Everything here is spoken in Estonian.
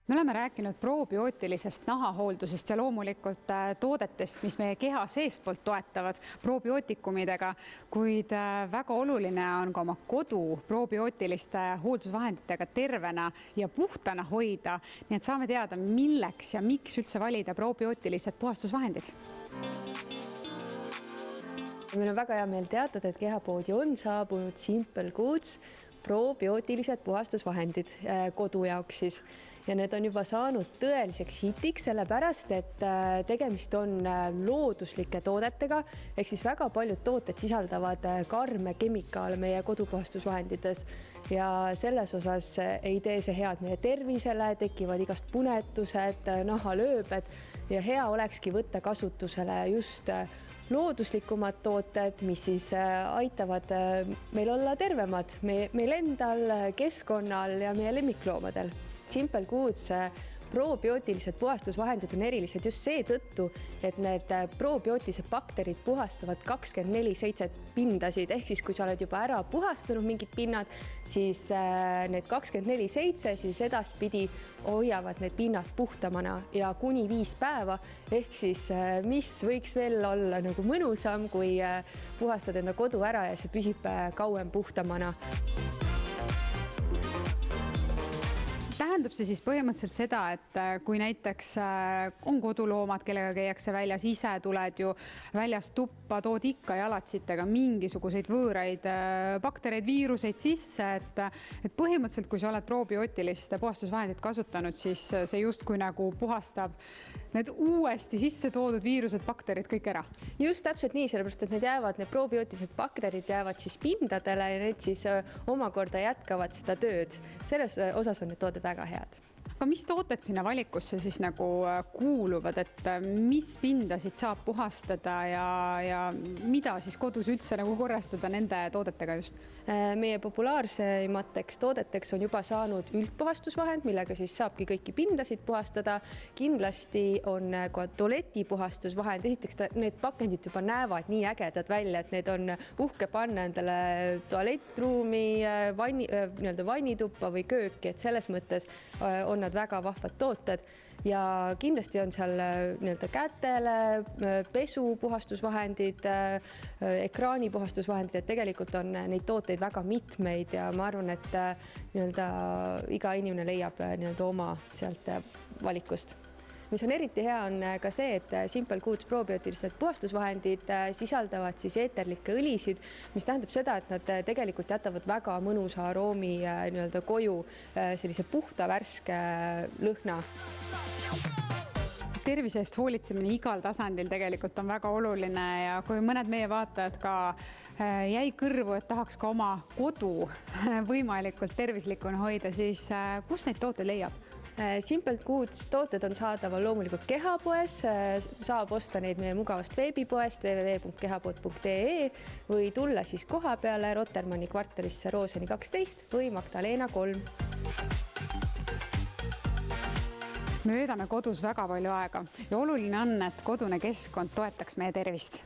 Me oleme rääkinud probiootilisest nahahooldusest ja loomulikult toodetest, mis meie keha seestpoolt toetavad probiootikumidega, kuid väga oluline on ka oma kodu probiootiliste hooldusvahenditega tervena ja puhtana hoida. Nii et saame teada, milleks ja miks üldse valida probiootilised puhastusvahendid. Meil on väga hea meel teatada, et kehapoodi on saabunud Simple Goods probiootilised puhastusvahendid kodu jaoks siis. Ja need on juba saanud tõeliseks hitiks, sellepärast, et tegemist on looduslike toodetega, ehk siis väga paljud tooted sisaldavad karme kemikaale meie kodupuhastusvahendites ja selles osas ei tee see head meie tervisele, tekivad igast punetused, nahalööbed ja hea olekski võtta kasutusele just looduslikumad tooted, mis siis aitavad meil olla tervemad meil endal, keskkonnal ja meie lemmikloomadel. Simple Goods probiootilised puhastusvahendid on erilised just seetõttu, et need probiootilised bakterid puhastavad 24/7 pindasid, ehk siis kui sa oled juba ära puhastanud mingid pinnad, siis need 24/7 siis edaspidi hoiavad need pinnad puhtamana ja kuni 5 päeva, ehk siis mis võiks veel olla nagu mõnusam, kui puhastad enda kodu ära ja see püsib kauem puhtamana. Tähendab see siis põhimõtteliselt seda, et kui näiteks on koduloomad, kellega käiakse väljas, ise tuled ju väljast tuppa, tood ikka jalatsitega mingisuguseid võõraid baktereid, viiruseid sisse, et põhimõtteliselt, kui sa oled probiootilist puhastusvahendit kasutanud, siis see justkui nagu puhastab need uuesti sisse toodud viirused, bakterid kõik ära. Just täpselt nii, sellepärast, et need probiootilised bakterid jäävad siis pindadele ja need siis omakorda jätkavad seda tööd. Selles osas on need tooted väga head. Aga mis tooted sinna valikusse siis nagu kuuluvad, et mis pindasid saab puhastada ja mida siis kodus üldse nagu korrastada nende toodetega just? Meie populaarseimateks toodeteks on juba saanud üldpuhastusvahend, millega siis saabki kõiki pindasid puhastada. Kindlasti on ka tualetipuhastusvahend. Esiteks need pakendid juba näevad nii ägedad välja, et need on uhke panna endale tualettruumi, vannituppa või kööki, et selles mõttes on nad väga vahvad tooted ja kindlasti on seal kätele, pesupuhastusvahendid, ekraanipuhastusvahendid, et tegelikult on neid tooteid väga mitmeid ja ma arvan, et iga inimene leiab oma sealt valikust. Mis on eriti hea on ka see, et Simple Goods probiootilised puhastusvahendid sisaldavad siis eeterlikke õlisid, mis tähendab seda, et nad tegelikult jätavad väga mõnusa aroomi koju, sellise puhta värske lõhna. Tervise eest hoolitsemine igal tasandil tegelikult on väga oluline ja kui mõned meie vaatajad ka jäi kõrvu, et tahaks ka oma kodu võimalikult tervislikuna hoida, siis kus neid tooteid leiab? Simple Goods tooted on saadaval loomulikult kehapoes, saab osta neid meie mugavast veebipoest www.kehapood.ee või tulla siis koha peale Rotermanni kvartalisse Rooseni 12 või Magdalena 3. Me veedame kodus väga palju aega ja oluline on, et kodune keskkond toetaks meie tervist.